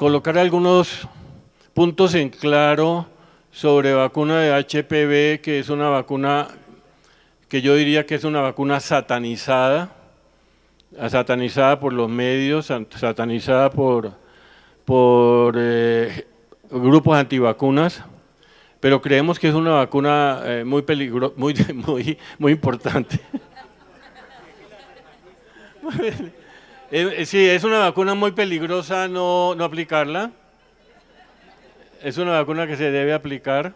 colocar algunos puntos en claro sobre vacuna de HPV, que es una vacuna que yo diría que es una vacuna satanizada por los medios, satanizada por grupos antivacunas, pero creemos que es una vacuna muy importante. Sí, es una vacuna muy peligrosa no aplicarla. Es una vacuna que se debe aplicar.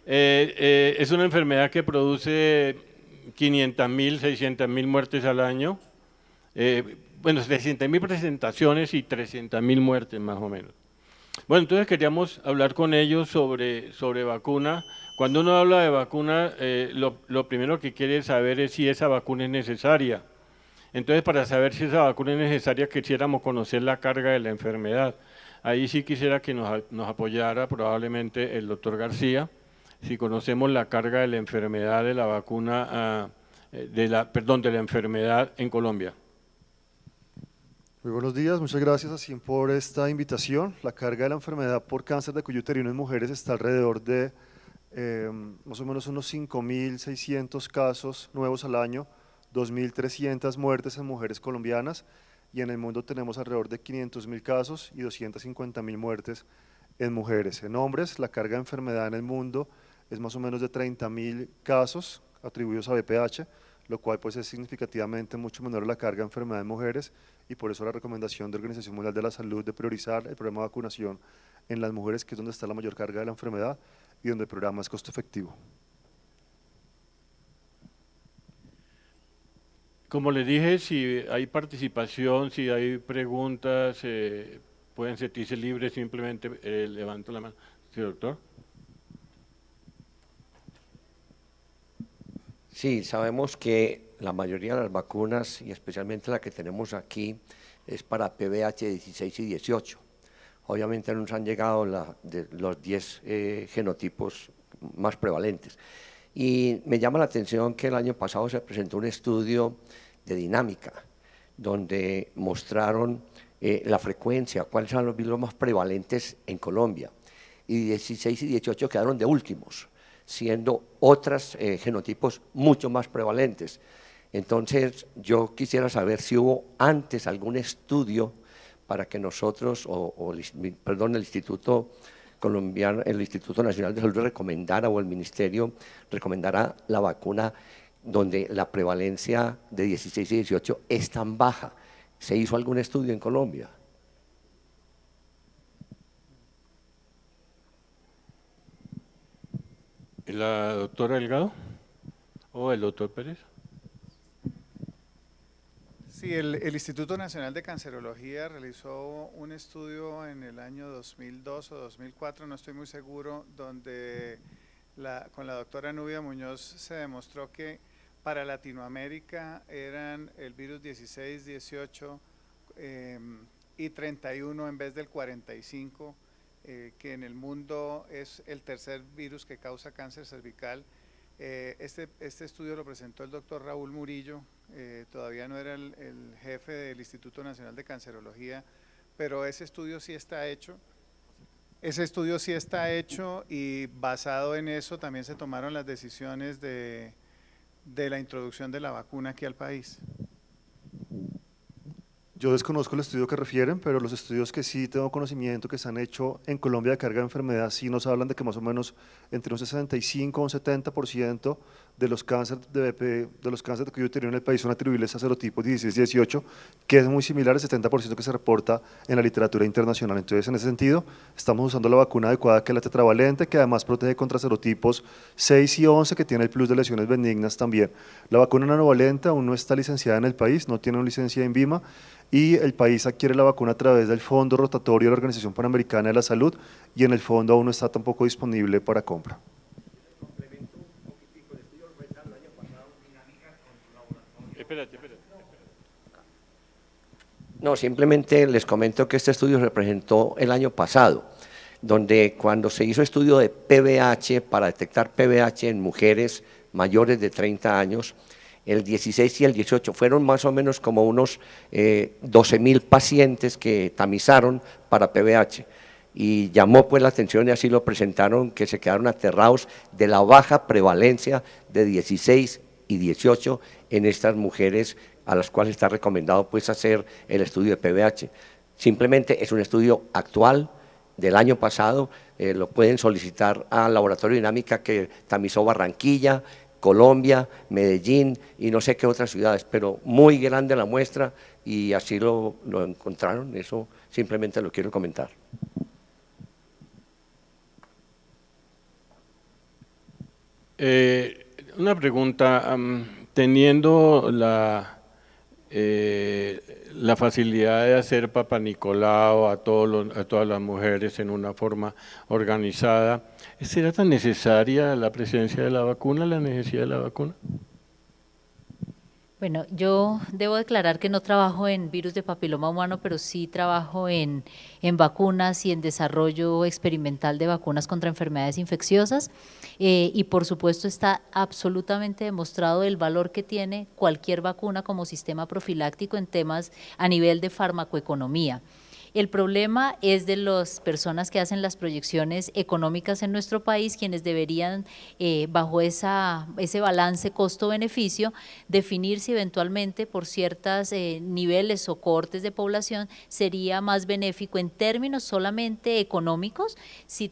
Es una enfermedad que produce 500.000, 600.000 muertes al año. Bueno, 600.000 presentaciones y 300.000 muertes más o menos. Bueno, entonces queríamos hablar con ellos sobre vacuna. Cuando uno habla de vacuna, lo primero que quiere saber es si esa vacuna es necesaria. Entonces, para saber si esa vacuna es necesaria, quisiéramos conocer la carga de la enfermedad. Ahí sí quisiera que nos apoyara probablemente el doctor García, si conocemos la carga de la enfermedad de la vacuna, de la enfermedad en Colombia. Muy buenos días, muchas gracias así por esta invitación. La carga de la enfermedad por cáncer de cuello uterino en mujeres está alrededor de más o menos unos 5.600 casos nuevos al año, 2.300 muertes en mujeres colombianas, y en el mundo tenemos alrededor de 500.000 casos y 250.000 muertes en mujeres. En hombres, la carga de enfermedad en el mundo es más o menos de 30.000 casos atribuidos a VPH, lo cual pues es significativamente mucho menor a la carga de enfermedad en mujeres, y por eso la recomendación de Organización Mundial de la Salud de priorizar el programa de vacunación en las mujeres, que es donde está la mayor carga de la enfermedad y donde el programa es costo efectivo. Como les dije, si hay participación, si hay preguntas, pueden sentirse libres, simplemente levanto la mano. Sí, doctor. Sí, sabemos que la mayoría de las vacunas, y especialmente la que tenemos aquí, es para PBH 16 y 18. Obviamente nos han llegado los 10 genotipos más prevalentes. Y me llama la atención que el año pasado se presentó un estudio de dinámica, donde mostraron la frecuencia, cuáles son los virus más prevalentes en Colombia. Y 16 y 18 quedaron de últimos, siendo otros genotipos mucho más prevalentes. Entonces, yo quisiera saber si hubo antes algún estudio para que nosotros, el Instituto Colombiano, el Instituto Nacional de Salud recomendara, o el Ministerio recomendara la vacuna donde la prevalencia de 16 y 18 es tan baja. ¿Se hizo algún estudio en Colombia? ¿La doctora Delgado o el doctor Pérez? Sí, el Instituto Nacional de Cancerología realizó un estudio en el año 2002 o 2004, no estoy muy seguro, donde con la doctora Nubia Muñoz se demostró que para Latinoamérica eran el virus 16, 18 y 31 en vez del 45, que en el mundo es el tercer virus que causa cáncer cervical. Este estudio lo presentó el doctor Raúl Murillo, todavía no era el jefe del Instituto Nacional de Cancerología, pero ese estudio sí está hecho. Ese estudio sí está hecho, y basado en eso también se tomaron las decisiones de la introducción de la vacuna aquí al país. Yo desconozco el estudio que refieren, pero los estudios que sí tengo conocimiento que se han hecho en Colombia de carga de enfermedad sí nos hablan de que más o menos entre un 65 o un 70% de los cánceres de cuello uterino en el país son atribuibles a serotipos 16 y 18, que es muy similar al 70% que se reporta en la literatura internacional. Entonces, en ese sentido, estamos usando la vacuna adecuada, que es la tetravalente, que además protege contra serotipos 6 y 11, que tiene el plus de lesiones benignas también. La vacuna nanovalente aún no está licenciada en el país, no tiene una licencia en INVIMA, y el país adquiere la vacuna a través del Fondo Rotatorio de la Organización Panamericana de la Salud, y en el fondo aún no está tampoco disponible para compra. Espérate. No, simplemente les comento que este estudio se presentó el año pasado, donde cuando se hizo estudio de PBH para detectar PBH en mujeres mayores de 30 años, el 16 y el 18, fueron más o menos como unos 12.000 pacientes que tamizaron para PVH. Y llamó pues la atención y así lo presentaron, que se quedaron aterrados de la baja prevalencia de 16 y 18 en estas mujeres a las cuales está recomendado pues hacer el estudio de PVH. Simplemente es un estudio actual del año pasado, lo pueden solicitar al Laboratorio Dinámica que tamizó Barranquilla, Colombia, Medellín y no sé qué otras ciudades, pero muy grande la muestra y así lo encontraron, eso simplemente lo quiero comentar. Una pregunta, teniendo la facilidad de hacer Papa Nicolau a todas las mujeres en una forma organizada, ¿será tan necesaria la presencia de la vacuna, la necesidad de la vacuna? Bueno, yo debo declarar que no trabajo en virus de papiloma humano, pero sí trabajo en vacunas y en desarrollo experimental de vacunas contra enfermedades infecciosas y por supuesto está absolutamente demostrado el valor que tiene cualquier vacuna como sistema profiláctico en temas a nivel de farmacoeconomía. El problema es de las personas que hacen las proyecciones económicas en nuestro país, quienes deberían, bajo ese balance costo-beneficio, definir si eventualmente por ciertos niveles o cohortes de población sería más benéfico en términos solamente económicos, si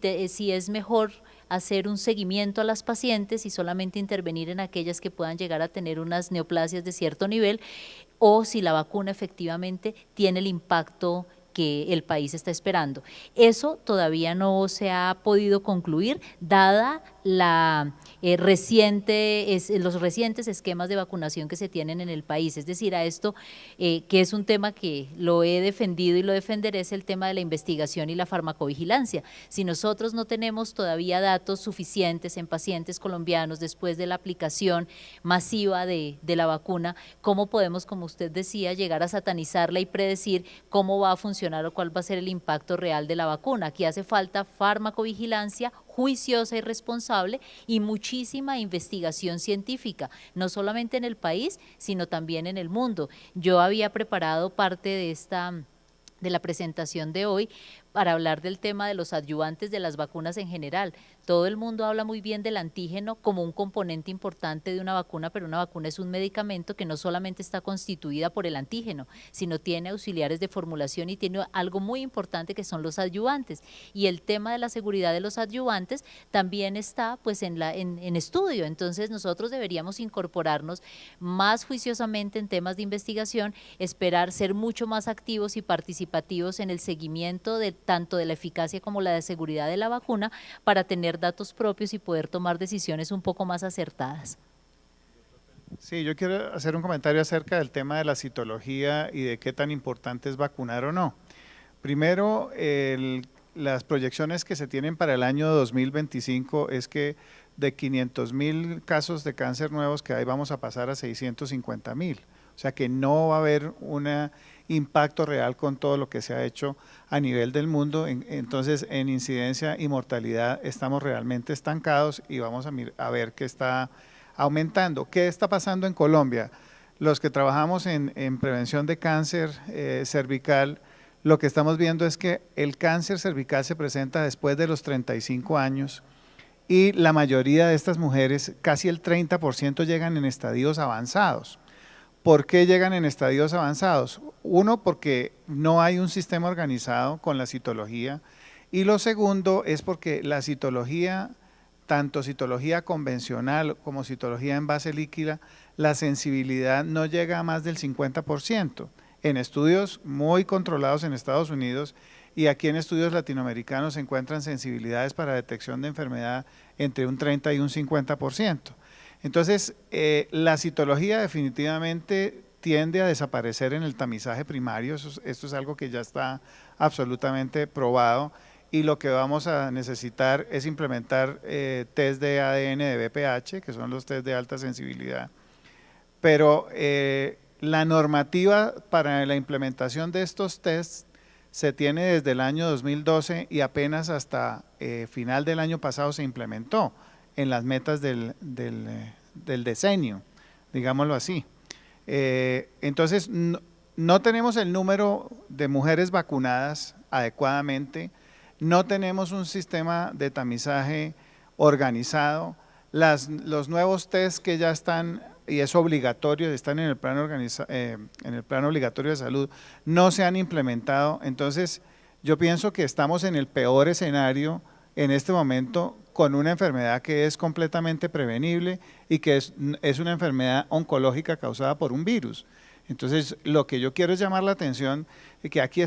es mejor hacer un seguimiento a las pacientes y solamente intervenir en aquellas que puedan llegar a tener unas neoplasias de cierto nivel, o si la vacuna efectivamente tiene el impacto que el país está esperando. Eso todavía no se ha podido concluir, dada los recientes esquemas de vacunación que se tienen en el país. Es decir, a esto que es un tema que lo he defendido y lo defenderé, es el tema de la investigación y la farmacovigilancia. Si nosotros no tenemos todavía datos suficientes en pacientes colombianos después de la aplicación masiva de la vacuna, ¿cómo podemos, como usted decía, llegar a satanizarla y predecir cómo va a funcionar o cuál va a ser el impacto real de la vacuna? Aquí hace falta farmacovigilancia juiciosa y responsable y muchísima investigación científica, no solamente en el país, sino también en el mundo. Yo había preparado parte de la presentación de hoy para hablar del tema de los adyuvantes de las vacunas en general. Todo el mundo habla muy bien del antígeno como un componente importante de una vacuna, pero una vacuna es un medicamento que no solamente está constituida por el antígeno, sino tiene auxiliares de formulación y tiene algo muy importante que son los adyuvantes. Y el tema de la seguridad de los adyuvantes también está pues en estudio. Entonces nosotros deberíamos incorporarnos más juiciosamente en temas de investigación, esperar ser mucho más activos y participativos en el seguimiento de tanto de la eficacia como la de seguridad de la vacuna para tener datos propios y poder tomar decisiones un poco más acertadas. Sí, yo quiero hacer un comentario acerca del tema de la citología y de qué tan importante es vacunar o no. Primero, las proyecciones que se tienen para el año 2025 es que de 500.000 casos de cáncer nuevos que hay vamos a pasar a 650.000. O sea que no va a haber un impacto real con todo lo que se ha hecho a nivel del mundo. Entonces, en incidencia y mortalidad estamos realmente estancados y vamos a ver que está aumentando. ¿Qué está pasando en Colombia? Los que trabajamos en prevención de cáncer cervical, lo que estamos viendo es que el cáncer cervical se presenta después de los 35 años y la mayoría de estas mujeres, casi el 30%, llegan en estadios avanzados. ¿Por qué llegan en estadios avanzados? Uno, porque no hay un sistema organizado con la citología, y lo segundo es porque la citología, tanto citología convencional como citología en base líquida, la sensibilidad no llega a más del 50%. En estudios muy controlados en Estados Unidos y aquí en estudios latinoamericanos se encuentran sensibilidades para detección de enfermedad entre un 30 y un 50%. Entonces, la citología definitivamente tiende a desaparecer en el tamizaje primario, esto es algo que ya está absolutamente probado, y lo que vamos a necesitar es implementar test de ADN de BPH, que son los test de alta sensibilidad. Pero la normativa para la implementación de estos tests se tiene desde el año 2012 y apenas hasta final del año pasado se implementó en las metas del decenio. digámoslo así. Entonces, no tenemos el número de mujeres vacunadas adecuadamente, no tenemos un sistema de tamizaje organizado, los nuevos test que ya están, y es obligatorio, están en el plan obligatorio de salud, no se han implementado. Entonces, yo pienso que estamos en el peor escenario en este momento con una enfermedad que es completamente prevenible y que es una enfermedad oncológica causada por un virus. Entonces, lo que yo quiero es llamar la atención de que aquí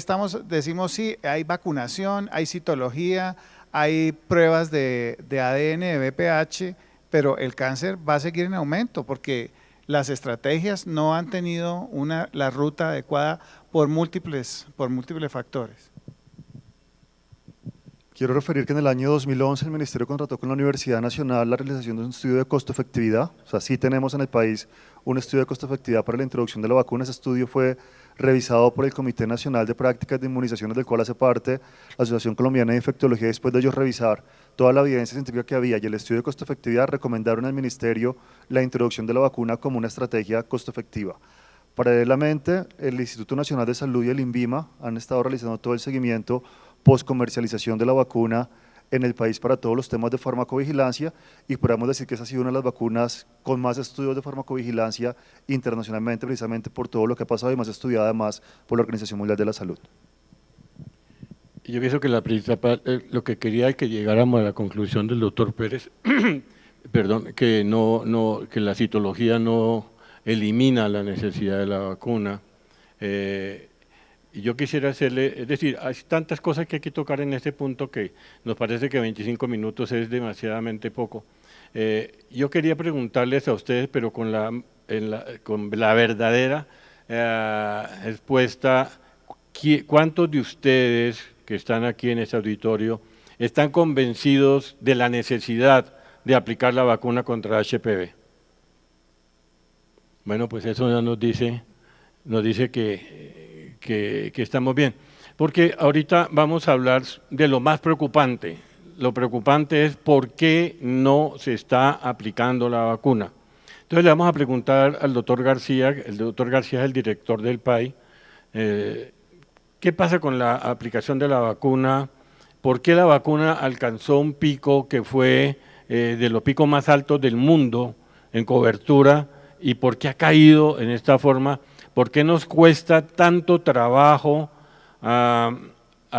decimos sí, hay vacunación, hay citología, hay pruebas de ADN, de VPH, pero el cáncer va a seguir en aumento porque las estrategias no han tenido la ruta adecuada por múltiples factores. Quiero referir que en el año 2011 el Ministerio contrató con la Universidad Nacional la realización de un estudio de costo-efectividad. O sea, sí tenemos en el país un estudio de costo-efectividad para la introducción de la vacuna. Ese estudio fue revisado por el Comité Nacional de Prácticas de Inmunizaciones, del cual hace parte la Asociación Colombiana de Infectología. Después de ellos revisar toda la evidencia científica que había y el estudio de costo-efectividad, recomendaron al Ministerio la introducción de la vacuna como una estrategia costo-efectiva. Paralelamente, el Instituto Nacional de Salud y el INVIMA han estado realizando todo el seguimiento post-comercialización de la vacuna en el país para todos los temas de farmacovigilancia, y podemos decir que esa ha sido una de las vacunas con más estudios de farmacovigilancia internacionalmente, precisamente por todo lo que ha pasado y más estudiada además por la Organización Mundial de la Salud. Yo pienso que la principal, lo que quería es que llegáramos a la conclusión del doctor Pérez, perdón, que la citología no elimina la necesidad de la vacuna. Y yo quisiera hacerle, es decir, hay tantas cosas que hay que tocar en este punto que nos parece que 25 minutos es demasiadamente poco. Yo quería preguntarles a ustedes, pero con la verdadera respuesta, ¿cuántos de ustedes que están aquí en este auditorio están convencidos de la necesidad de aplicar la vacuna contra HPV? Bueno, pues eso ya nos dice que estamos bien, porque ahorita vamos a hablar de lo más preocupante. Lo preocupante es por qué no se está aplicando la vacuna. Entonces le vamos a preguntar al doctor García, el doctor García es el director del PAI, ¿qué pasa con la aplicación de la vacuna? ¿Por qué la vacuna alcanzó un pico que fue de los picos más altos del mundo en cobertura y por qué ha caído en esta forma? ¿Por qué nos cuesta tanto trabajo a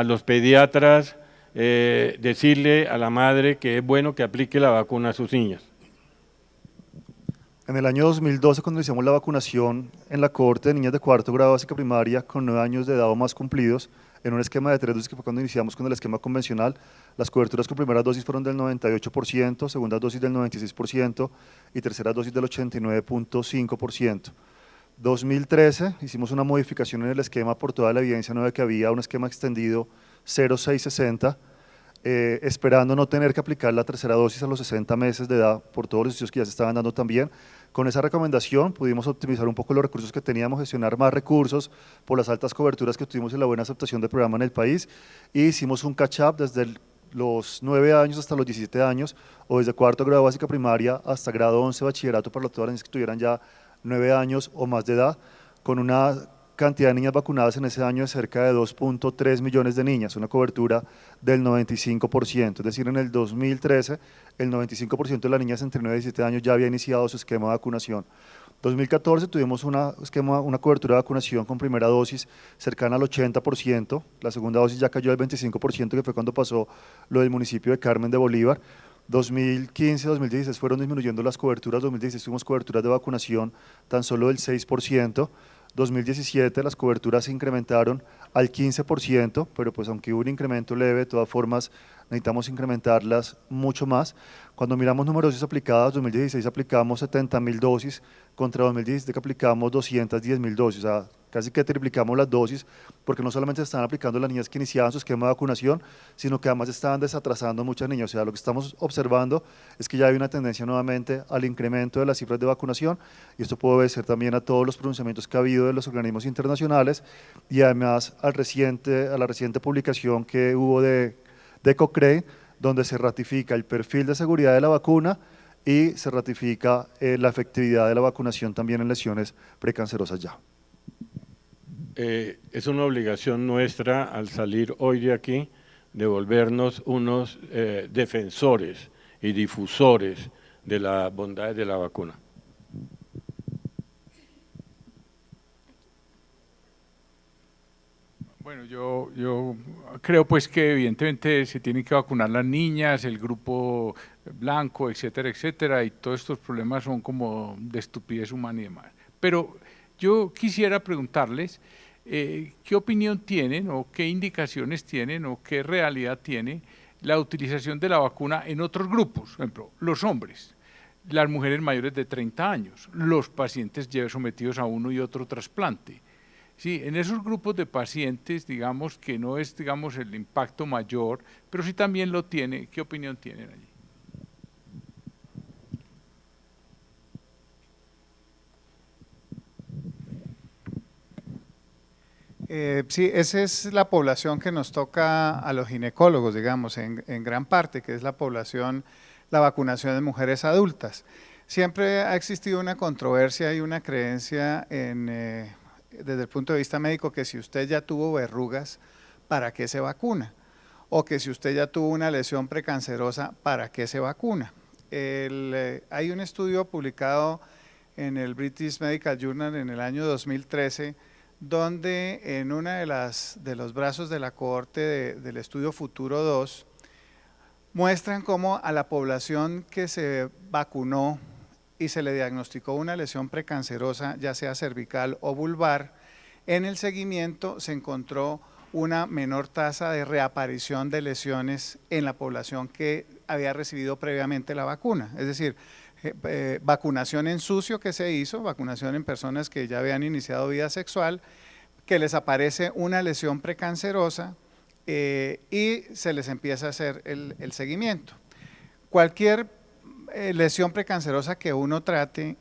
los pediatras decirle a la madre que es bueno que aplique la vacuna a sus niñas? En el año 2012, cuando iniciamos la vacunación en la cohorte de niñas de cuarto grado básica primaria con 9 años de edad o más cumplidos, en un esquema de 3 dosis que fue cuando iniciamos con el esquema convencional, las coberturas con primera dosis fueron del 98%, segunda dosis del 96% y tercera dosis del 89.5%. 2013 hicimos una modificación en el esquema por toda la evidencia nueva que había, un esquema extendido 0,660, esperando no tener que aplicar la tercera dosis a los 60 meses de edad por todos los estudios que ya se estaban dando también. Con esa recomendación pudimos optimizar un poco los recursos que teníamos, gestionar más recursos por las altas coberturas que tuvimos y la buena aceptación del programa en el país, y hicimos un catch-up desde los 9 años hasta los 17 años, o desde cuarto grado básica primaria hasta grado 11 bachillerato para todas las niñas que tuvieran ya 9 años o más de edad, con una cantidad de niñas vacunadas en ese año de cerca de 2.3 millones de niñas, una cobertura del 95%, es decir, en el 2013 el 95% de las niñas entre 9 y 17 años ya había iniciado su esquema de vacunación. 2014 tuvimos una cobertura de vacunación con primera dosis cercana al 80%, la segunda dosis ya cayó al 25%, que fue cuando pasó lo del municipio de Carmen de Bolívar. 2015, 2016 fueron disminuyendo las coberturas, 2016 tuvimos coberturas de vacunación tan solo del 6%, 2017 las coberturas se incrementaron al 15%, pero pues aunque hubo un incremento leve, de todas formas necesitamos incrementarlas mucho más. Cuando miramos números de dosis aplicadas, 2016 aplicamos 70.000 dosis, contra 2017 que aplicamos 210.000 dosis, o sea, casi que triplicamos las dosis, porque no solamente se están aplicando las niñas que iniciaban su esquema de vacunación, sino que además estaban desatrasando muchas niñas. O sea, lo que estamos observando es que ya hay una tendencia nuevamente al incremento de las cifras de vacunación, y esto puede obedecer también a todos los pronunciamientos que ha habido de los organismos internacionales y además a la reciente publicación que hubo de Cochrane, donde se ratifica el perfil de seguridad de la vacuna y se ratifica la efectividad de la vacunación también en lesiones precancerosas ya. Es una obligación nuestra al salir hoy de aquí de volvernos unos defensores y difusores de las bondades de la vacuna. Bueno, yo creo pues que evidentemente se tienen que vacunar las niñas, el grupo blanco, etcétera, etcétera, y todos estos problemas son como de estupidez humana y demás. Pero yo quisiera preguntarles qué opinión tienen o qué indicaciones tienen o qué realidad tiene la utilización de la vacuna en otros grupos, por ejemplo, los hombres, las mujeres mayores de 30 años, los pacientes ya sometidos a uno y otro trasplante. Sí, en esos grupos de pacientes, digamos que no es, digamos, el impacto mayor, pero sí también lo tiene. ¿Qué opinión tienen allí? Sí, esa es la población que nos toca a los ginecólogos, digamos, en gran parte, que es la población, la vacunación de mujeres adultas. Siempre ha existido una controversia y una creencia desde el punto de vista médico que si usted ya tuvo verrugas, ¿para qué se vacuna? O que si usted ya tuvo una lesión precancerosa, ¿para qué se vacuna? Hay un estudio publicado en el British Medical Journal en el año 2013, donde en una de los brazos de la cohorte del estudio Futuro 2, muestran cómo a la población que se vacunó y se le diagnosticó una lesión precancerosa, ya sea cervical o vulvar, en el seguimiento se encontró una menor tasa de reaparición de lesiones en la población que había recibido previamente la vacuna. Es decir, vacunación en sucio que se hizo, vacunación en personas que ya habían iniciado vida sexual, que les aparece una lesión precancerosa y se les empieza a hacer el seguimiento. Cualquier lesión precancerosa que uno trate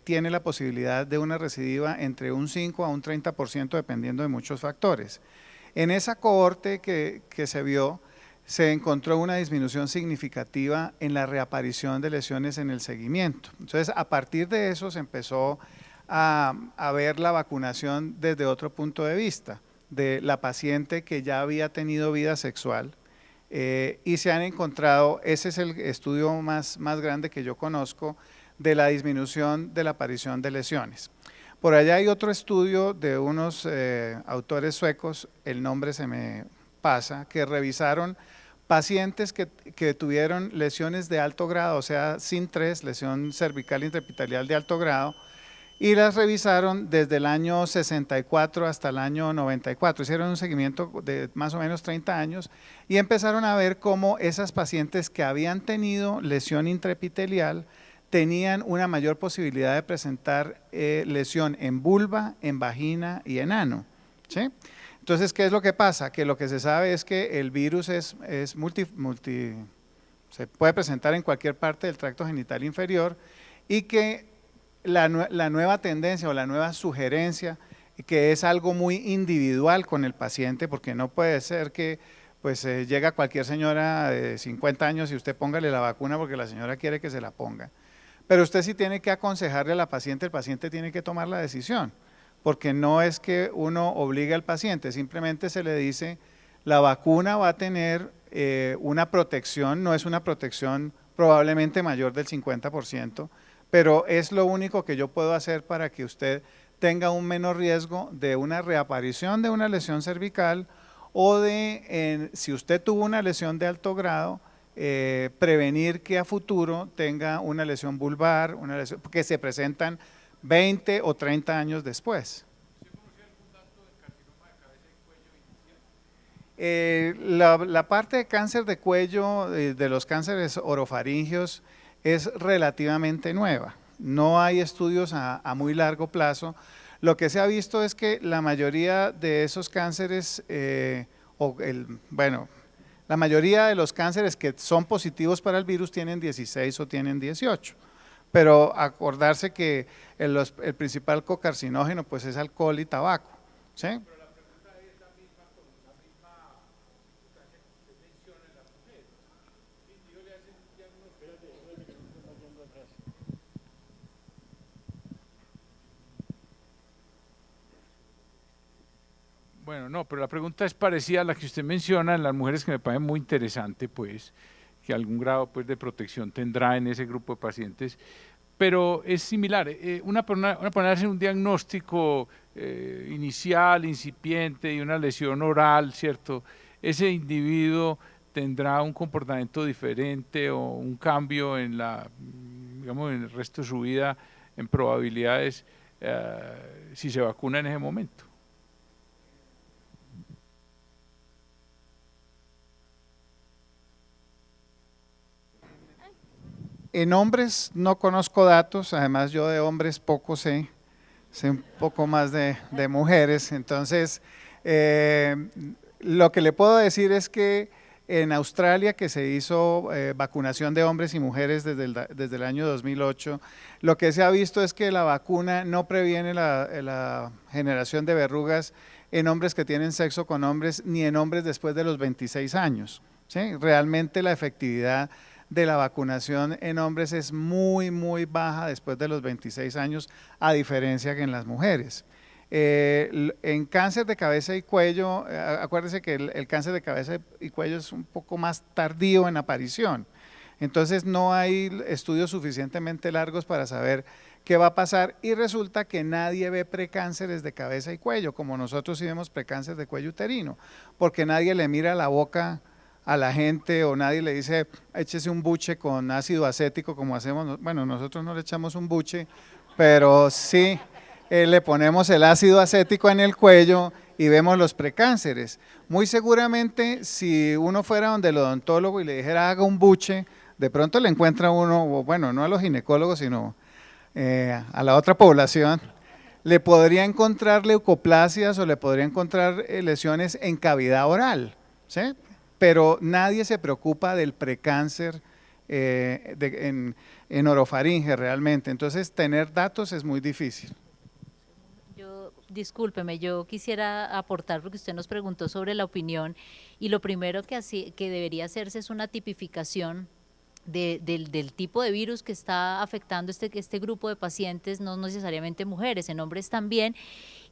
tiene la posibilidad de una recidiva entre un 5 a un 30% dependiendo de muchos factores. En esa cohorte que se vio, se encontró una disminución significativa en la reaparición de lesiones en el seguimiento. Entonces, a partir de eso se empezó a ver la vacunación desde otro punto de vista, de la paciente que ya había tenido vida sexual, y se han encontrado, ese es el estudio más grande que yo conozco, de la disminución de la aparición de lesiones. Por allá hay otro estudio de unos autores suecos, el nombre se me pasa, que revisaron pacientes que tuvieron lesiones de alto grado, o sea, SIN3, lesión cervical intraepitelial de alto grado, y las revisaron desde el año 64 hasta el año 94. Hicieron un seguimiento de más o menos 30 años y empezaron a ver cómo esas pacientes que habían tenido lesión intraepitelial tenían una mayor posibilidad de presentar lesión en vulva, en vagina y en ano, ¿sí? Entonces, ¿qué es lo que pasa? Que lo que se sabe es que el virus se puede presentar en cualquier parte del tracto genital inferior y que la nueva tendencia o la nueva sugerencia, que es algo muy individual con el paciente, porque no puede ser que pues llega cualquier señora de 50 años y usted póngale la vacuna porque la señora quiere que se la ponga. Pero usted sí tiene que aconsejarle a la paciente, el paciente tiene que tomar la decisión, porque no es que uno obligue al paciente, simplemente se le dice, la vacuna va a tener una protección, no es una protección probablemente mayor del 50%, pero es lo único que yo puedo hacer para que usted tenga un menor riesgo de una reaparición de una lesión cervical o de, si usted tuvo una lesión de alto grado, prevenir que a futuro tenga una lesión vulvar, una lesión que se presentan 20 o 30 años después. La parte de cáncer de cuello, de los cánceres orofaringeos, es relativamente nueva. No hay estudios a muy largo plazo. Lo que se ha visto es que la mayoría de esos cánceres, la mayoría de los cánceres que son positivos para el virus tienen 16 o tienen 18. Pero acordarse que el principal cocarcinógeno pues es alcohol y tabaco, ¿sí? Bueno, no, pero la pregunta es parecida a la que usted menciona en las mujeres, que me parece muy interesante, pues, que algún grado pues, de protección tendrá en ese grupo de pacientes, pero es similar. Una persona hace un diagnóstico inicial, incipiente, y una lesión oral, ¿cierto? Ese individuo tendrá un comportamiento diferente o un cambio en digamos, en el resto de su vida, en probabilidades, si se vacuna en ese momento. En hombres no conozco datos, además yo de hombres poco sé, sé un poco más de mujeres, entonces lo que le puedo decir es que en Australia, que se hizo vacunación de hombres y mujeres desde el año 2008, lo que se ha visto es que la vacuna no previene la generación de verrugas en hombres que tienen sexo con hombres, ni en hombres después de los 26 años. ¿Sí? Realmente la efectividad de la vacunación en hombres es muy, muy baja después de los 26 años, a diferencia que en las mujeres. En cáncer de cabeza y cuello, acuérdense que el cáncer de cabeza y cuello es un poco más tardío en aparición, entonces no hay estudios suficientemente largos para saber qué va a pasar, y resulta que nadie ve precánceres de cabeza y cuello, como nosotros sí vemos precáncer de cuello uterino, porque nadie le mira la boca a la gente o nadie le dice échese un buche con ácido acético como hacemos, bueno, nosotros no le echamos un buche, pero sí le ponemos el ácido acético en el cuello y vemos los precánceres. Muy seguramente si uno fuera donde el odontólogo y le dijera haga un buche, de pronto le encuentra uno, bueno, no a los ginecólogos sino a la otra población, le podría encontrar leucoplasias o le podría encontrar lesiones en cavidad oral, ¿sí? Pero nadie se preocupa del precáncer en orofaringe realmente, entonces tener datos es muy difícil. Discúlpeme, yo quisiera aportar porque usted nos preguntó sobre la opinión y lo primero que debería hacerse es una tipificación del tipo de virus que está afectando este grupo de pacientes, no necesariamente mujeres, en hombres también.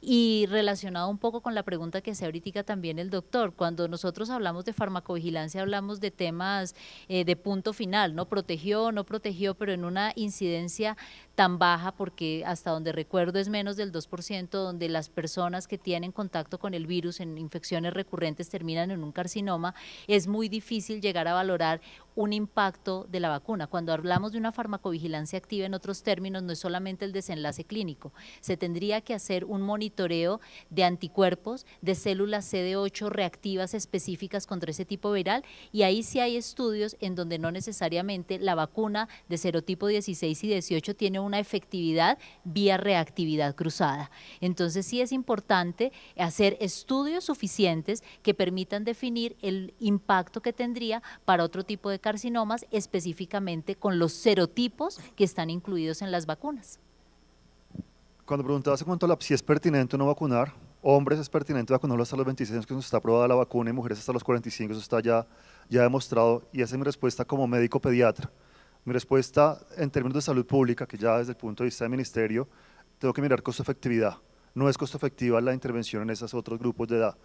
Y relacionado un poco con la pregunta que hacía ahorita también el doctor, cuando nosotros hablamos de farmacovigilancia hablamos de temas de punto final, ¿no? Protegió, no protegió, pero en una incidencia tan baja, porque hasta donde recuerdo es menos del 2%, donde las personas que tienen contacto con el virus en infecciones recurrentes terminan en un carcinoma, es muy difícil llegar a valorar un impacto de la vacuna. Cuando hablamos de una farmacovigilancia activa, en otros términos, no es solamente el desenlace clínico, se tendría que hacer un monitoreo de anticuerpos, de células CD8 reactivas específicas contra ese tipo viral, y ahí sí hay estudios en donde no necesariamente la vacuna de serotipo 16 y 18 tiene una efectividad vía reactividad cruzada. Entonces sí es importante hacer estudios suficientes que permitan definir el impacto que tendría para otro tipo de carcinomas, específicamente con los serotipos que están incluidos en las vacunas. Cuando preguntabas en cuanto a si es pertinente o no vacunar, hombres es pertinente vacunarlos hasta los 26 años que nos está aprobada la vacuna, y mujeres hasta los 45, eso está ya demostrado, y esa es mi respuesta como médico pediatra. Mi respuesta en términos de salud pública, que ya desde el punto de vista del ministerio, tengo que mirar costo-efectividad. No es costo efectiva la intervención en esos otros grupos de edad.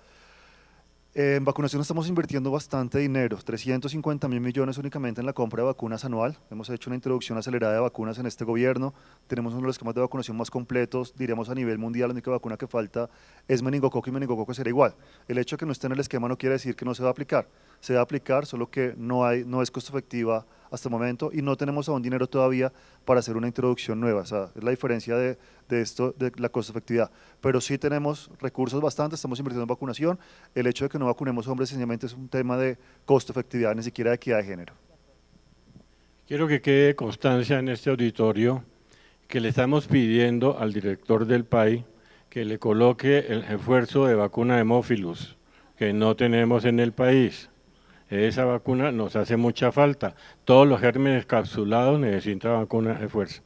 En vacunación estamos invirtiendo bastante dinero, 350.000 millones únicamente en la compra de vacunas anual. Hemos hecho una introducción acelerada de vacunas en este gobierno, tenemos uno de los esquemas de vacunación más completos, diremos a nivel mundial. La única vacuna que falta es meningococo, y meningococo será igual. El hecho de que no esté en el esquema no quiere decir que no se va a aplicar, se va a aplicar, solo que no es costo efectiva hasta el momento, y no tenemos aún dinero todavía para hacer una introducción nueva. O sea, es la diferencia de esto, de la costo efectividad, pero sí tenemos recursos bastante, estamos invirtiendo en vacunación. El hecho de que no vacunemos hombres sencillamente es un tema de costo efectividad, ni siquiera de equidad de género. Quiero que quede constancia en este auditorio que le estamos pidiendo al director del PAI que le coloque el refuerzo de vacuna de Hemófilus, que no tenemos en el país. Esa vacuna nos hace mucha falta. Todos los gérmenes capsulados necesitan vacuna de refuerzo.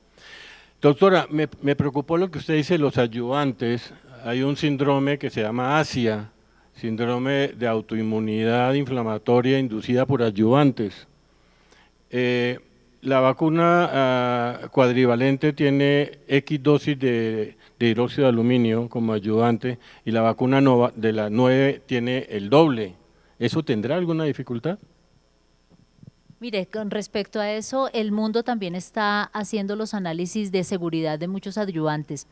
Doctora, me preocupó lo que usted dice, los ayudantes. Hay un síndrome que se llama ASIA, síndrome de autoinmunidad inflamatoria inducida por ayudantes. la vacuna cuadrivalente tiene X dosis de hidróxido de aluminio como ayudante y la vacuna de la 9 tiene el doble. ¿Eso tendrá alguna dificultad? Mire, con respecto a eso, el mundo también está haciendo los análisis de seguridad de muchos adyuvantes,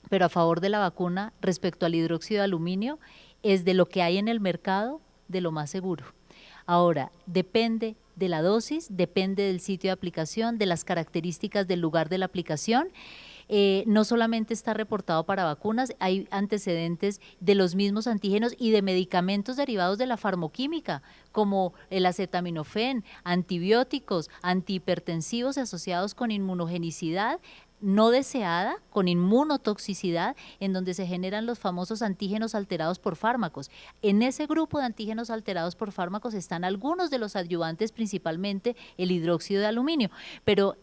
pero a favor de la vacuna, respecto al hidróxido de aluminio, es de lo que hay en el mercado, de lo más seguro. Ahora, depende de la dosis, depende del sitio de aplicación, de las características del lugar de la aplicación. No solamente está reportado para vacunas, hay antecedentes de los mismos antígenos y de medicamentos derivados de la farmoquímica, como el acetaminofén, antibióticos, antihipertensivos asociados con inmunogenicidad no deseada, con inmunotoxicidad, en donde se generan los famosos antígenos alterados por fármacos. En ese grupo de antígenos alterados por fármacos están algunos de los adyuvantes, principalmente el hidróxido de aluminio, pero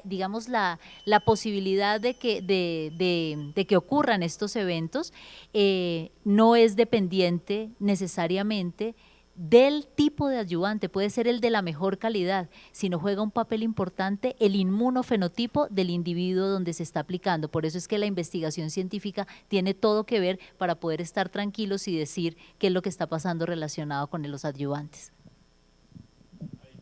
digamos la posibilidad de que ocurran estos eventos no es dependiente necesariamente del tipo de adyuvante, puede ser el de la mejor calidad, sino juega un papel importante el inmunofenotipo del individuo donde se está aplicando. Por eso es que la investigación científica tiene todo que ver para poder estar tranquilos y decir qué es lo que está pasando relacionado con los adyuvantes.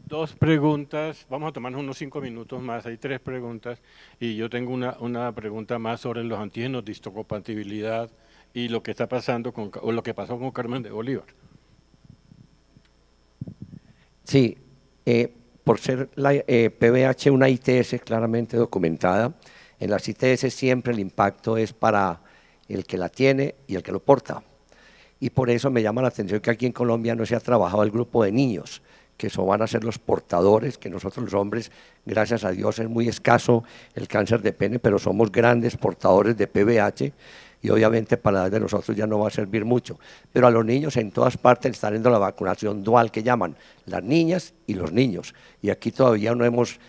Dos preguntas, vamos a tomarnos unos 5 minutos más, hay 3 preguntas y yo tengo una pregunta más sobre los antígenos de histocompatibilidad y lo que está pasando o lo que pasó con Carmen de Bolívar. Sí, por ser la PBH una ITS claramente documentada, en las ITS siempre el impacto es para el que la tiene y el que lo porta. Y por eso me llama la atención que aquí en Colombia no se ha trabajado el grupo de niños, que eso van a ser los portadores, que nosotros los hombres, gracias a Dios, es muy escaso el cáncer de pene, pero somos grandes portadores de PBH, y obviamente para la edad de nosotros ya no va a servir mucho. Pero a los niños en todas partes están viendo la vacunación dual que llaman, las niñas y los niños. Y aquí todavía no hemos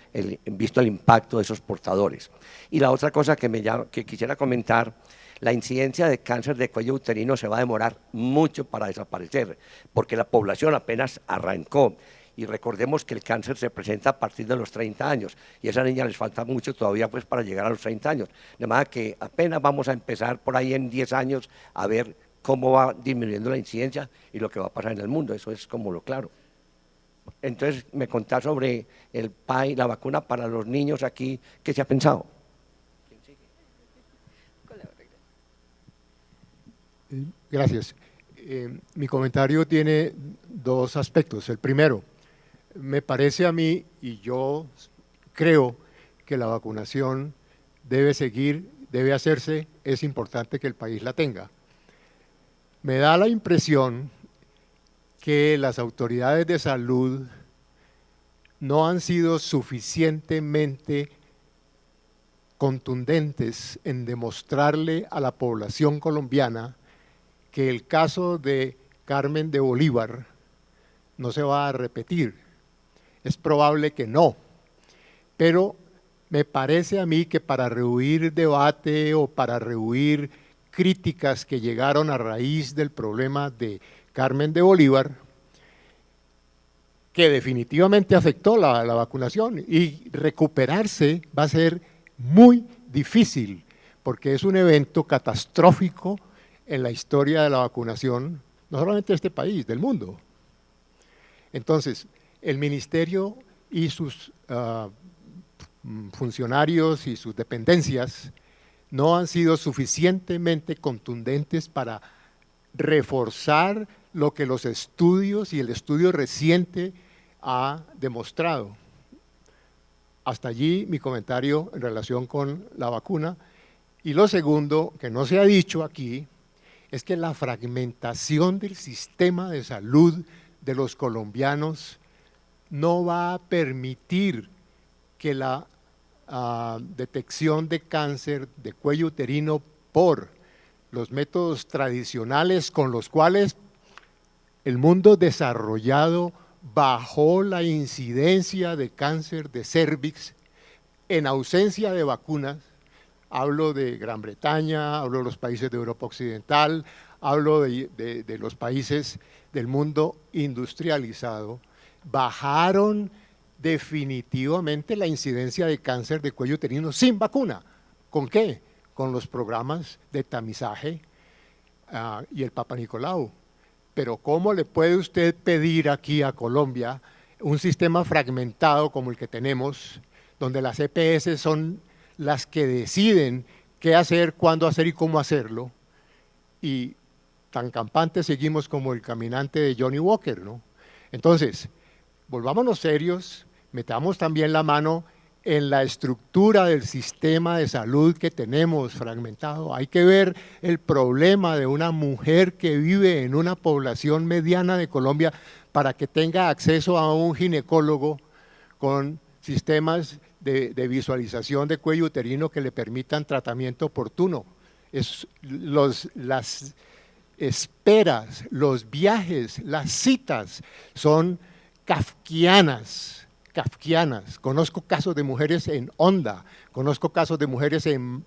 visto el impacto de esos portadores. Y la otra cosa que quisiera comentar, la incidencia de cáncer de cuello uterino se va a demorar mucho para desaparecer, porque la población apenas arrancó. Y recordemos que el cáncer se presenta a partir de los 30 años y a esa niña les falta mucho todavía pues para llegar a los 30 años. De manera que apenas vamos a empezar por ahí en 10 años a ver cómo va disminuyendo la incidencia y lo que va a pasar en el mundo, eso es como lo claro. Entonces, me contás sobre el PAI, la vacuna para los niños aquí, ¿qué se ha pensado? Gracias. Mi comentario tiene 2 aspectos. El primero, me parece a mí, y yo creo que la vacunación debe seguir, debe hacerse, es importante que el país la tenga. Me da la impresión que las autoridades de salud no han sido suficientemente contundentes en demostrarle a la población colombiana que el caso de Carmen de Bolívar no se va a repetir. Es probable que no, pero me parece a mí que para rehuir debate o para rehuir críticas que llegaron a raíz del problema de Carmen de Bolívar, que definitivamente afectó la vacunación, y recuperarse va a ser muy difícil, porque es un evento catastrófico en la historia de la vacunación, no solamente de este país, del mundo. Entonces, el ministerio y sus funcionarios y sus dependencias no han sido suficientemente contundentes para reforzar lo que los estudios y el estudio reciente ha demostrado. Hasta allí mi comentario en relación con la vacuna. Y lo segundo, que no se ha dicho aquí, es que la fragmentación del sistema de salud de los colombianos no va a permitir que la detección de cáncer de cuello uterino por los métodos tradicionales con los cuales el mundo desarrollado bajó la incidencia de cáncer de cérvix en ausencia de vacunas. Hablo de Gran Bretaña, hablo de los países de Europa Occidental, hablo de los países del mundo industrializado. Bajaron definitivamente la incidencia de cáncer de cuello uterino sin vacuna. ¿Con qué? Con los programas de tamizaje y el Papa Nicolau. Pero ¿cómo le puede usted pedir aquí a Colombia un sistema fragmentado como el que tenemos, donde las EPS son las que deciden qué hacer, cuándo hacer y cómo hacerlo, y tan campantes seguimos como el caminante de Johnny Walker, ¿no? Entonces, volvámonos serios, metamos también la mano en la estructura del sistema de salud que tenemos fragmentado. Hay que ver el problema de una mujer que vive en una población mediana de Colombia para que tenga acceso a un ginecólogo con sistemas de visualización de cuello uterino que le permitan tratamiento oportuno. Las esperas, los viajes, las citas son kafkianas. Conozco casos de mujeres en Honda, conozco casos de mujeres en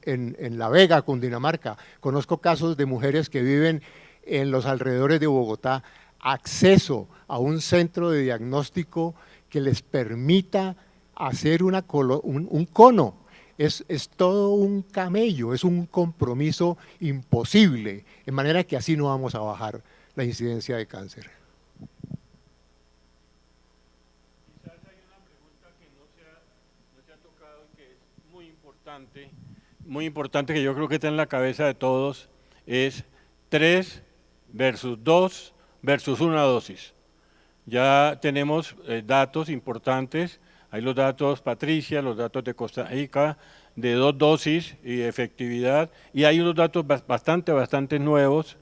La Vega, Cundinamarca, conozco casos de mujeres que viven en los alrededores de Bogotá, acceso a un centro de diagnóstico que les permita hacer un cono. Es todo un camello, es un compromiso imposible, de manera que así no vamos a bajar la incidencia de cáncer. Quizás hay una pregunta que no se ha tocado y que es muy importante, que yo creo que está en la cabeza de todos, es 3 versus 2 versus 1 dosis. Ya tenemos datos importantes. Hay los datos, Patricia, los datos de Costa Rica, de 2 dosis y efectividad, y hay unos datos bastante nuevos,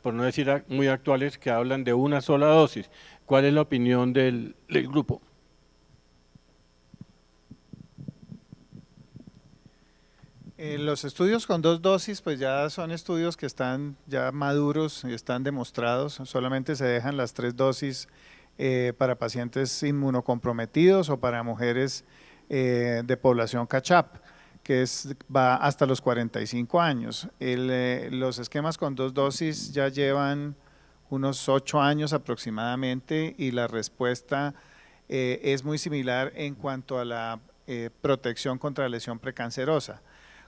por no decir muy actuales, que hablan de una sola dosis. ¿Cuál es la opinión del grupo? Los estudios con 2 dosis, pues ya son estudios que están ya maduros y están demostrados, solamente se dejan las 3 dosis para pacientes inmunocomprometidos o para mujeres de población catch-up, que va hasta los 45 años. Los esquemas con 2 dosis ya llevan unos 8 años aproximadamente y la respuesta es muy similar en cuanto a la protección contra lesión precancerosa.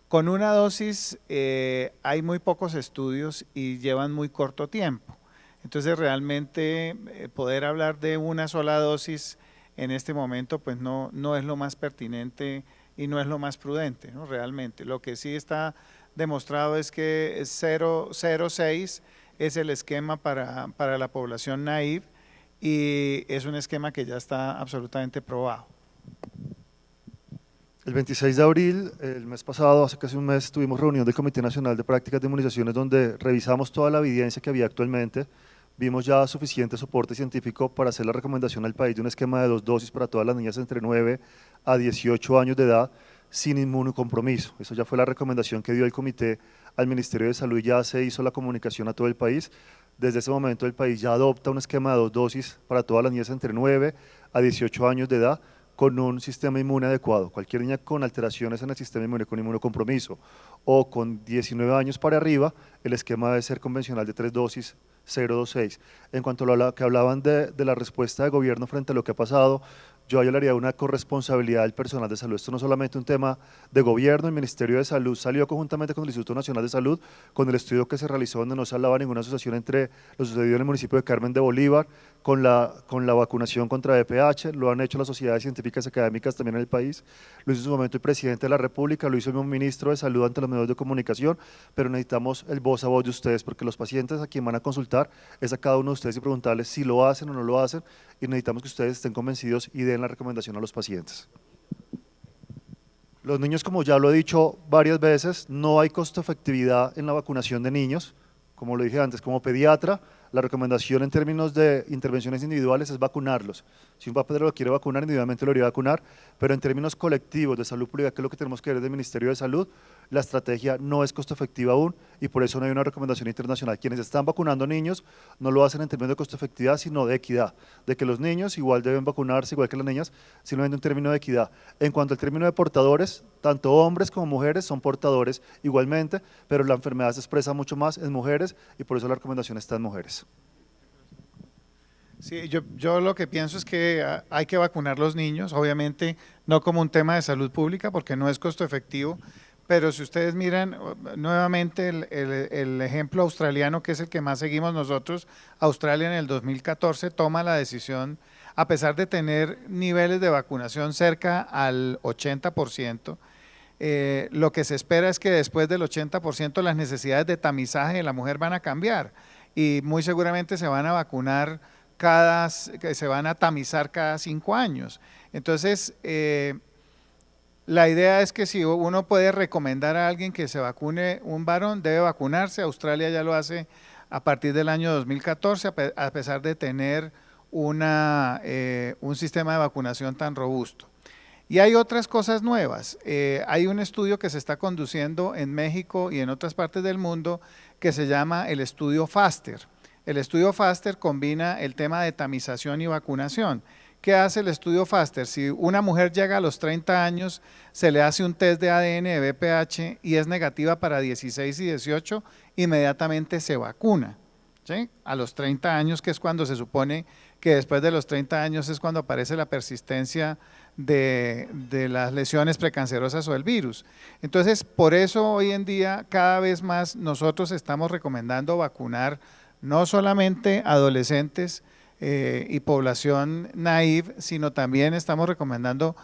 Con una dosis hay muy pocos estudios y llevan muy corto tiempo. Entonces realmente poder hablar de una sola dosis en este momento pues no es lo más pertinente y no es lo más prudente, ¿no? Realmente. Lo que sí está demostrado es que 0,06 es el esquema para la población naive y es un esquema que ya está absolutamente probado. El 26 de abril, el mes pasado, hace casi un mes, tuvimos reunión del Comité Nacional de Prácticas de Inmunizaciones donde revisamos toda la evidencia que había actualmente. Vimos ya suficiente soporte científico para hacer la recomendación al país de un esquema de 2 dosis para todas las niñas entre 9 a 18 años de edad sin inmunocompromiso. Eso ya fue la recomendación que dio el comité al Ministerio de Salud y ya se hizo la comunicación a todo el país. Desde ese momento el país ya adopta un esquema de 2 dosis para todas las niñas entre 9 a 18 años de edad con un sistema inmune adecuado. Cualquier niña con alteraciones en el sistema inmune, con inmunocompromiso o con 19 años para arriba, el esquema debe ser convencional de 3 dosis 026. En cuanto a lo que hablaban de la respuesta de gobierno frente a lo que ha pasado, yo hablaría de una corresponsabilidad del personal de salud. Esto no es solamente un tema de gobierno, el Ministerio de Salud salió conjuntamente con el Instituto Nacional de Salud con el estudio que se realizó donde no se hablaba ninguna asociación entre lo sucedido en el municipio de Carmen de Bolívar con la vacunación contra VPH, lo han hecho las sociedades científicas y académicas también en el país, lo hizo en su momento el presidente de la República, lo hizo el mismo ministro de Salud ante los medios de comunicación, pero necesitamos el voz a voz de ustedes porque los pacientes a quien van a consultar es a cada uno de ustedes y preguntarles si lo hacen o no lo hacen y necesitamos que ustedes estén convencidos y den la recomendación a los pacientes. Los niños, como ya lo he dicho varias veces, no hay costo efectividad en la vacunación de niños. Como lo dije antes, como pediatra, la recomendación en términos de intervenciones individuales es vacunarlos. Si un papá lo quiere vacunar, individualmente lo iría a vacunar, pero en términos colectivos de salud pública, que es lo que tenemos que ver del Ministerio de Salud, la estrategia no es costo efectiva aún y por eso no hay una recomendación internacional. Quienes están vacunando niños no lo hacen en términos de costo efectividad, sino de equidad, de que los niños igual deben vacunarse igual que las niñas, simplemente en términos de equidad. En cuanto al término de portadores, tanto hombres como mujeres son portadores igualmente, pero la enfermedad se expresa mucho más en mujeres y por eso la recomendación está en mujeres. Sí, yo lo que pienso es que hay que vacunar los niños, obviamente no como un tema de salud pública porque no es costo efectivo, pero si ustedes miran nuevamente el ejemplo australiano, que es el que más seguimos nosotros, Australia en el 2014 toma la decisión, a pesar de tener niveles de vacunación cerca al 80%, lo que se espera es que después del 80% las necesidades de tamizaje de la mujer van a cambiar y muy seguramente se van a vacunar se van a tamizar cada 5 años. Entonces, la idea es que si uno puede recomendar a alguien que se vacune, un varón debe vacunarse. Australia ya lo hace a partir del año 2014, a pesar de tener un sistema de vacunación tan robusto. Y hay otras cosas nuevas. Hay un estudio que se está conduciendo en México y en otras partes del mundo que se llama el estudio FASTER. El estudio FASTER combina el tema de tamización y vacunación. ¿Qué hace el estudio FASTER? Si una mujer llega a los 30 años, se le hace un test de ADN de VPH y es negativa para 16 y 18, inmediatamente se vacuna, ¿sí? A los 30 años, que es cuando se supone que después de los 30 años es cuando aparece la persistencia de las lesiones precancerosas o el virus. Entonces, por eso hoy en día cada vez más nosotros estamos recomendando vacunar no solamente adolescentes y población naive, sino también estamos recomendando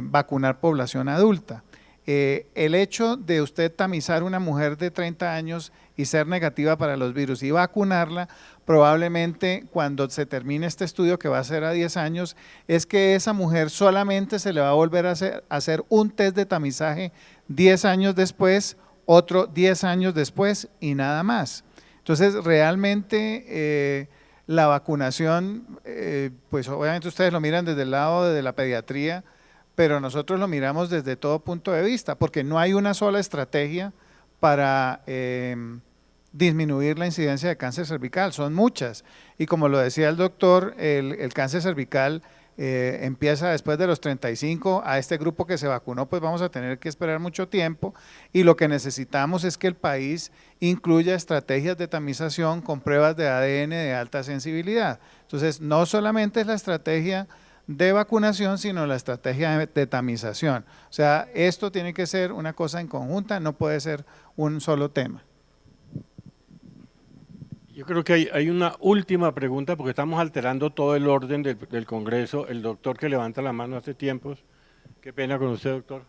vacunar población adulta. El hecho de usted tamizar una mujer de 30 años y ser negativa para los virus y vacunarla, probablemente cuando se termine este estudio, que va a ser a 10 años, es que esa mujer solamente se le va a volver a hacer un test de tamizaje 10 años después, otro 10 años después y nada más. Entonces, realmente la vacunación, pues obviamente ustedes lo miran desde el lado de la pediatría, pero nosotros lo miramos desde todo punto de vista, porque no hay una sola estrategia para disminuir la incidencia de cáncer cervical, son muchas. Y como lo decía el doctor, el cáncer cervical empieza después de los 35, a este grupo que se vacunó pues vamos a tener que esperar mucho tiempo y lo que necesitamos es que el país incluya estrategias de tamización con pruebas de ADN de alta sensibilidad. Entonces no solamente es la estrategia de vacunación, sino la estrategia de tamización. O sea, esto tiene que ser una cosa en conjunta, no puede ser un solo tema. Yo creo que hay una última pregunta porque estamos alterando todo el orden del Congreso. El doctor que levanta la mano hace tiempos. Qué pena con usted, doctor.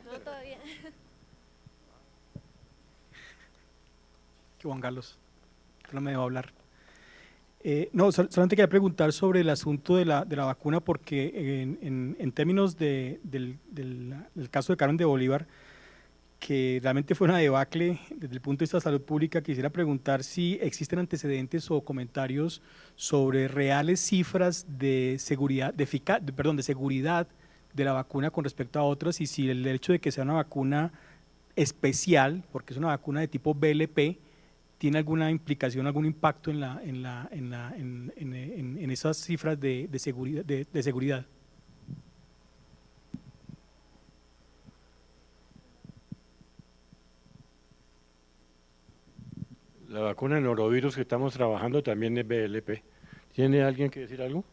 No, todo bien. Juan Carlos, no me dejó hablar. No, solamente quería preguntar sobre el asunto de la vacuna porque en términos del caso de Carmen de Bolívar, que realmente fue una debacle desde el punto de vista de salud pública, quisiera preguntar si existen antecedentes o comentarios sobre reales cifras de seguridad, de seguridad de la vacuna con respecto a otras y si el hecho de que sea una vacuna especial, porque es una vacuna de tipo BLP, tiene alguna implicación, algún impacto en esas cifras de seguridad. La vacuna de norovirus que estamos trabajando también es BLP. ¿Tiene alguien que decir algo?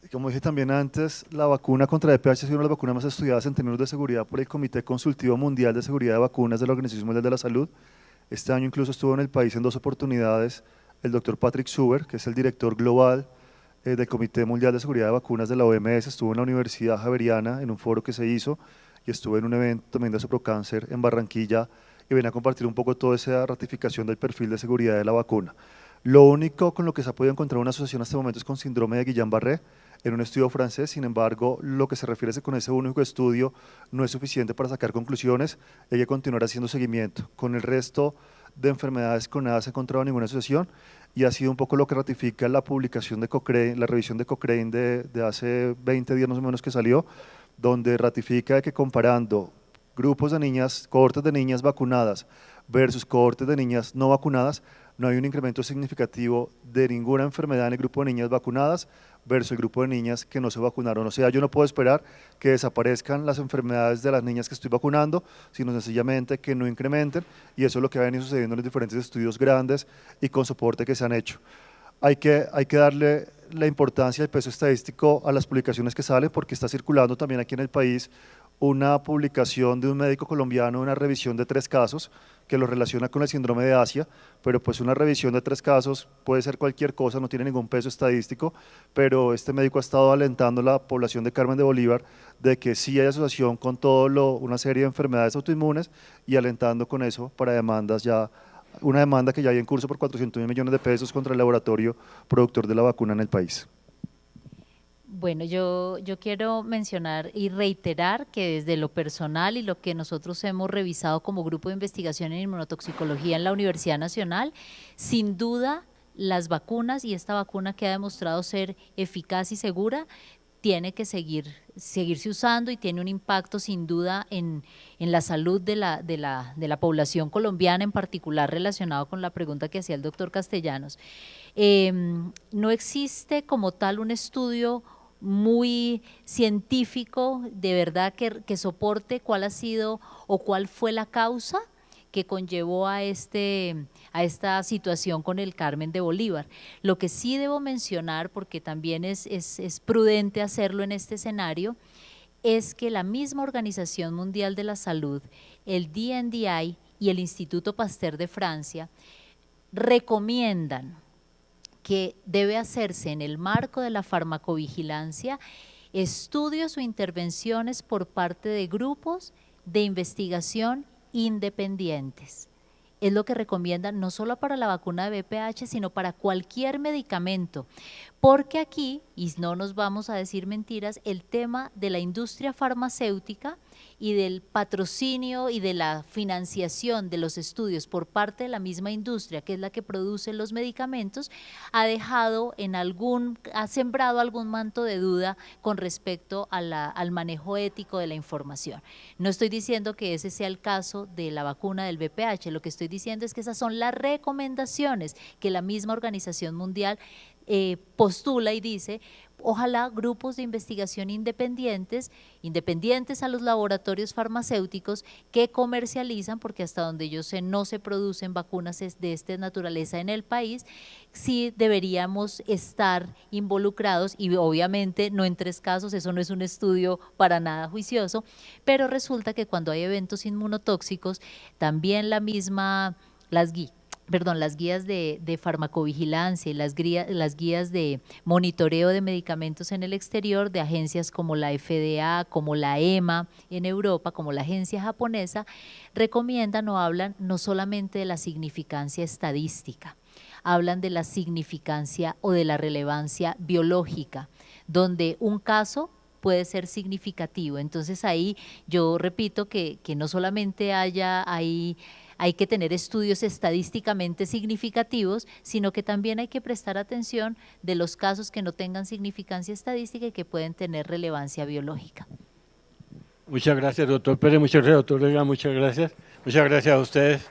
Como dije también antes, la vacuna contra VPH ha sido una de las vacunas más estudiadas en términos de seguridad por el Comité Consultivo Mundial de Seguridad de Vacunas de la Organización Mundial de la Salud. Este año incluso estuvo en el país en 2 oportunidades el doctor Patrick Suber, que es el director global del Comité Mundial de Seguridad de Vacunas de la OMS, estuvo en la Universidad Javeriana en un foro que se hizo y estuvo en un evento también de Soprocáncer en Barranquilla y venía a compartir un poco toda esa ratificación del perfil de seguridad de la vacuna. Lo único con lo que se ha podido encontrar una asociación hasta este momento es con síndrome de Guillain-Barré en un estudio francés. Sin embargo, lo que se refiere con ese único estudio no es suficiente para sacar conclusiones, hay que continuar haciendo seguimiento. Con el resto de enfermedades con nada se ha encontrado ninguna asociación y ha sido un poco lo que ratifica la publicación de Cochrane, la revisión de Cochrane de hace 20 días más o menos que salió, donde ratifica que comparando grupos de niñas, cohortes de niñas vacunadas versus cohortes de niñas no vacunadas, no hay un incremento significativo de ninguna enfermedad en el grupo de niñas vacunadas versus el grupo de niñas que no se vacunaron. O sea, yo no puedo esperar que desaparezcan las enfermedades de las niñas que estoy vacunando, sino sencillamente que no incrementen, y eso es lo que ha venido sucediendo en los diferentes estudios grandes y con soporte que se han hecho. Hay que darle la importancia y el peso estadístico a las publicaciones que salen, porque está circulando también aquí en el país una publicación de un médico colombiano, una revisión de 3 casos que lo relaciona con el síndrome de Asia, pero pues una revisión de 3 casos puede ser cualquier cosa, no tiene ningún peso estadístico, pero este médico ha estado alentando a la población de Carmen de Bolívar de que sí hay asociación con una serie de enfermedades autoinmunes, y alentando con eso para demandas ya, una demanda que ya hay en curso por 400.000 millones de pesos contra el laboratorio productor de la vacuna en el país. Bueno, yo quiero mencionar y reiterar que desde lo personal y lo que nosotros hemos revisado como grupo de investigación en inmunotoxicología en la Universidad Nacional, sin duda las vacunas, y esta vacuna que ha demostrado ser eficaz y segura, tiene que seguirse usando y tiene un impacto sin duda en la salud de la población colombiana, en particular relacionado con la pregunta que hacía el doctor Castellanos. No existe como tal un estudio muy científico de verdad que soporte cuál ha sido o cuál fue la causa que conllevó a esta situación con el Carmen de Bolívar. Lo que sí debo mencionar, porque también es prudente hacerlo en este escenario, es que la misma Organización Mundial de la Salud, el DNDi y el Instituto Pasteur de Francia recomiendan que debe hacerse en el marco de la farmacovigilancia estudios o intervenciones por parte de grupos de investigación independientes. Es lo que recomiendan no solo para la vacuna de VPH, sino para cualquier medicamento, porque aquí, y no nos vamos a decir mentiras, el tema de la industria farmacéutica y del patrocinio y de la financiación de los estudios por parte de la misma industria, que es la que produce los medicamentos, ha sembrado algún manto de duda con respecto al manejo ético de la información. No estoy diciendo que ese sea el caso de la vacuna del VPH, lo que estoy diciendo es que esas son las recomendaciones que la misma Organización Mundial postula y dice: ojalá grupos de investigación independientes a los laboratorios farmacéuticos que comercializan, porque hasta donde yo sé no se producen vacunas de esta naturaleza en el país, sí deberíamos estar involucrados, y obviamente no en 3 casos, eso no es un estudio para nada juicioso, pero resulta que cuando hay eventos inmunotóxicos, también las guías de farmacovigilancia y las guías de monitoreo de medicamentos en el exterior de agencias como la FDA, como la EMA en Europa, como la agencia japonesa, recomiendan o hablan no solamente de la significancia estadística, hablan de la significancia o de la relevancia biológica, donde un caso puede ser significativo. Entonces ahí yo repito que no solamente hay que tener estudios estadísticamente significativos, sino que también hay que prestar atención de los casos que no tengan significancia estadística y que pueden tener relevancia biológica. Muchas gracias, doctor Pérez, muchas gracias, doctor Vega, muchas gracias a ustedes.